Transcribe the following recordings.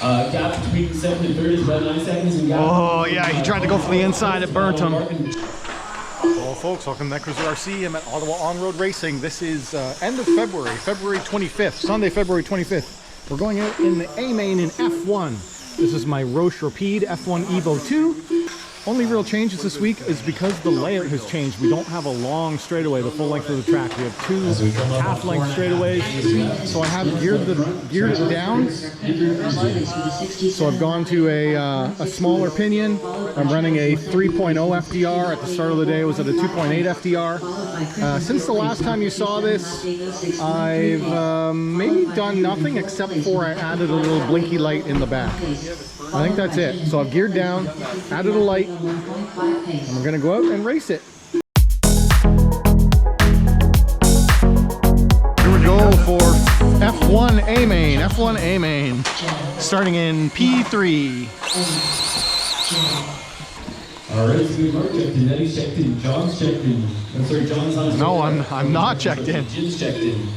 Gap between second and third is about 9 seconds. And gap oh yeah, he tried to go for the inside, it burnt him. Hello folks, welcome to Netcruzer RC. I'm at Ottawa On-Road Racing. This is end of February, February 25th, Sunday, February 25th. We're going out in the Amain in F1. This is my Roche Rapide F1 EVO2. Only real changes this week is because the layout has changed. We don't have a long straightaway the full length of the track. We have two half-length straightaways. So I have geared it down. So I've gone to a smaller pinion. I'm running a 3.0 FDR. At the start of the day, it was at a 2.8 FDR. Since the last time you saw this, I've maybe done nothing except for I added a little blinky light in the back. I think that's it. So I've geared down, added a light, and we're gonna go out and race it. Here we go for F1 Amain, F1 Amain, starting in P3. All right, so we've already checked in. Eddie's checked in. John's checked in. I'm sorry, John's on his No, I'm not checked in. Jim's checked in.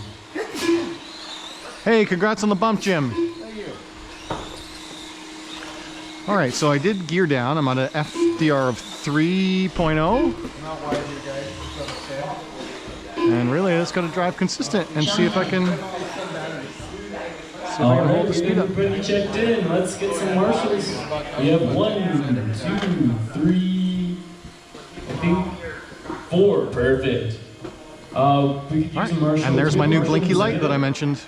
Hey, congrats on the bump, Jim. All right, so I did gear down. I'm on an FDR of 3.0. And really, I just got to drive consistent and see if I can hold the speed up. Everybody checked in. Let's get some marshals. We have 1, 2, 3, I think 4. Perfect. We could use some marshals. And there's my new blinky light that I mentioned.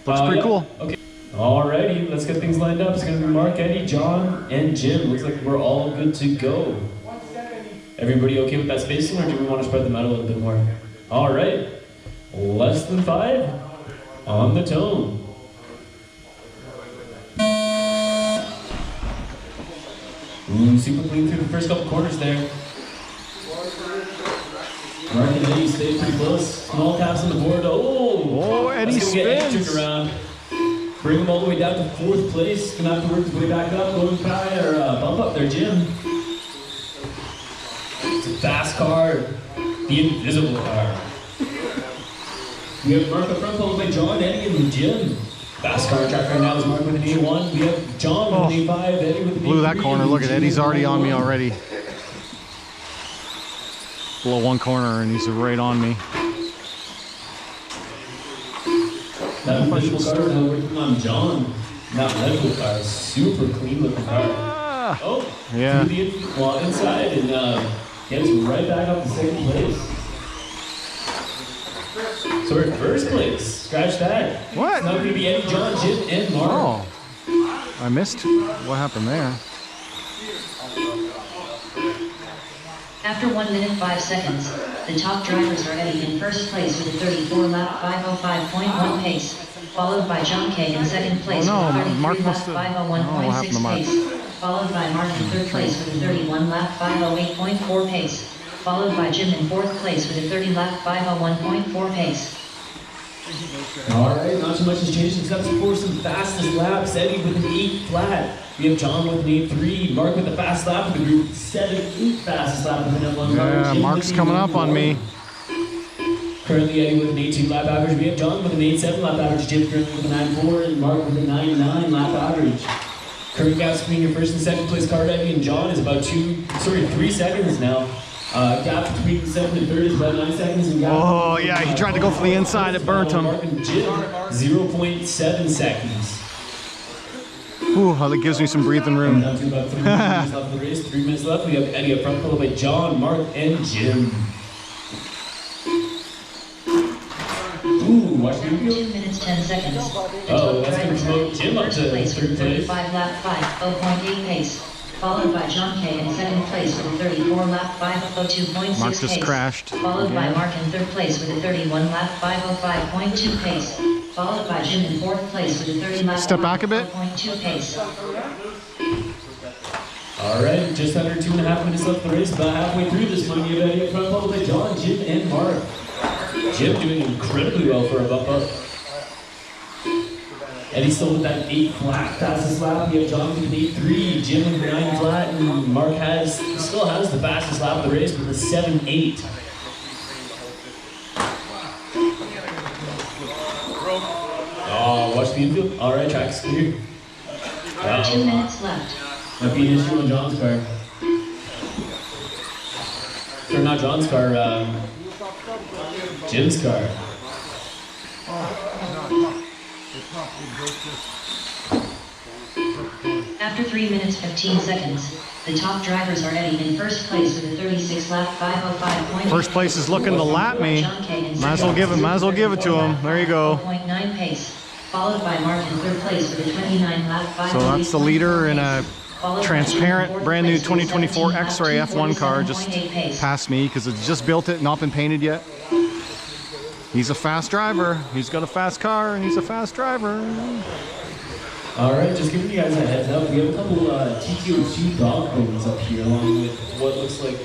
Looks pretty cool. Okay. Alrighty, let's get things lined up. It's going to be Mark, Eddie, John, and Jim. Looks like we're all good to go. Everybody okay with that spacing, or do we want to spread them out a little bit more? Alright, less than 5 on the tone. Super clean through the first couple corners there. Mark and Eddie stay pretty close. Small taps on the board. Oh, Eddie spins. Around. Bring him all the way down to 4th place. Gonna have to work his way back up. Going by or bump up there, Jim. It's a fast car. The invisible car. We have Mark up front, followed by John, Eddie, and Jim. Fast car track right now is Mark with an A1. We have John with an A5, Eddie with an A3. Blew that corner. Look at Eddie's already on me already. Below one corner and he's right on me. That invisible car now working on John. That medical car is super clean looking car. Yeah. Inside and gets right back up to 2nd place. So we're in 1st place. Scratch that. What? It's now going to be Eddie, John, Jim, and Mark. Oh, I missed what happened there. After 1 minute 5 seconds, the top drivers are Eddie in 1st place with a 34-lap 505.1 pace, followed by John K in 2nd place with a 33-lap 501.6 pace, followed by Mark in 3rd place with a 31-lap 508.4 pace, followed by Jim in 4th place with a 30-lap 501.4 pace. Alright, not too much has changed except for some fastest laps. Eddie with an 8 flat. We have John with an 8.3. Mark with the fast lap with the group 7-8 fastest lap with an F1 car. Yeah, Mark's coming up on me. Currently Eddie with an 8.2 lap average. We have John with an 8.7 lap average. Jim currently with a 9.4 and Mark with a 9.9 lap average. Current gap between your 1st and 2nd place car, Eddie and John, is about 3 seconds now. Gap between 2nd and 3rd is about 9 seconds. And Oh yeah, he tried to go for the inside, it burnt him. Mark and Jim, 0.7 seconds. Ooh, that gives me some breathing room. Down to about 3 minutes left of the race. 3 minutes left. We have Eddie up front, followed by John, Mark, and Jim. Ooh, watch the 2 minutes 10 seconds. Oh, that's going to promote Jim up to 3rd place. 5-lap 5.0.8 pace. Followed by John K in 2nd place with a 34-lap 502.6 Mark just pace. crashed. Followed by Mark in 3rd place with a 31-lap 505.2 pace. Followed by Jim in 4th place with a 30-lap 5.2 pace. Alright, just under 2.5 minutes left of the race. About halfway through this one, you have Eddie up front, followed by John, Jim, and Mark. Jim doing incredibly well for a bump up. Eddie still with that 8 flat fastest lap. We have John with an 8.3, Jim with a 9 flat, and Mark still has the fastest lap of the race with a 7.8. Oh, watch the infield. All right, track's clear. 2 minutes left. Might be an issue on John's car. Or not John's car, Jim's car. After 3 minutes 15 seconds, the top drivers are heading in first place with a 36 lap 505.8. First place is looking to lap me. Might as well give it to him. There you go. 0.9 pace, followed by Mark in third place with a 29 lap 508. So that's the leader in a transparent, brand new 2024 X-Ray F1 car. Just passed me because it's just built it, not been painted yet. He's a fast driver. He's got a fast car and he's a fast driver. Alright, just giving you guys a heads up, we have a couple TQ2 dog cones up here along with what looks like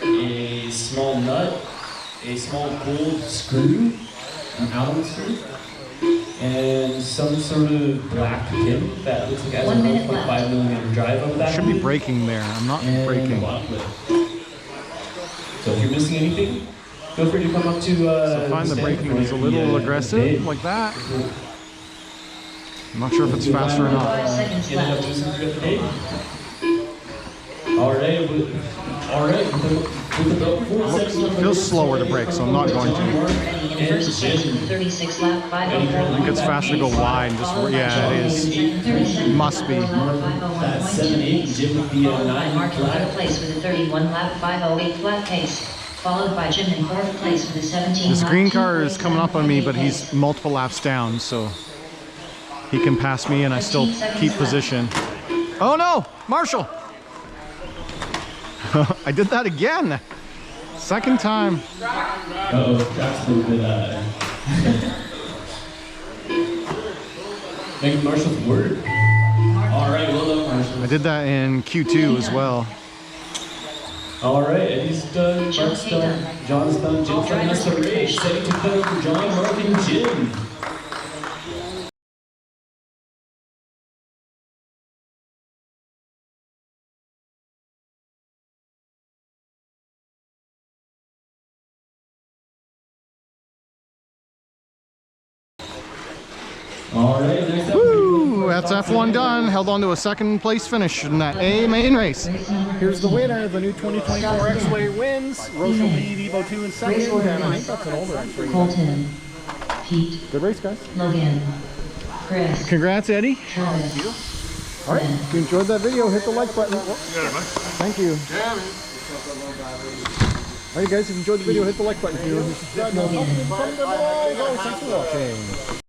a small nut, a small gold screw, an Allen screw, and some sort of black pin that looks like it has a 1.5mm drive over that. Should be braking there. I'm not braking. So if you're missing anything, feel free to come up to So find the braking is a little aggressive, like that. I'm not sure if it's faster or not. 5 seconds left. Alright, Feels slower to brake, so I'm not going to. In first place with a 36 lap 504. I think it's faster to go wide and just, yeah, it is. Must be. That's 7-8, Jim would be a 9 Mark in third place with a 31 lap 508 flat pace, followed by Jim in fourth place with a 17 This lap green car is 208 coming up on me, but 7.8 he's pace. multiple laps down, so he can pass me and I still keep position. Oh no, Marshall! I did that again. Second time. Uh-oh, that's a little bit, Make Marshall's word. Alright, well done, Marshall. I did that in Q2 as well. Alright, Eddie's done, Mark's done, John's done, Jim's done, that's the race. Setting to cut for John, Mark, and Jim. Alright, next up. Woo! That's F1 done. Held on to a second place finish in that Amain race. Here's the winner. The new 2024 X-Ray wins. Roche Rapide EVO2 in second. And I think that's an older X-Ray. Colton, Pete, Good race, guys. Logan, Chris, Congrats, Eddie. Travis. All right, if you enjoyed that video, hit the like button. Thank you. All right, guys, if you enjoyed the video, hit the like button. If you're subscribed, thanks for watching.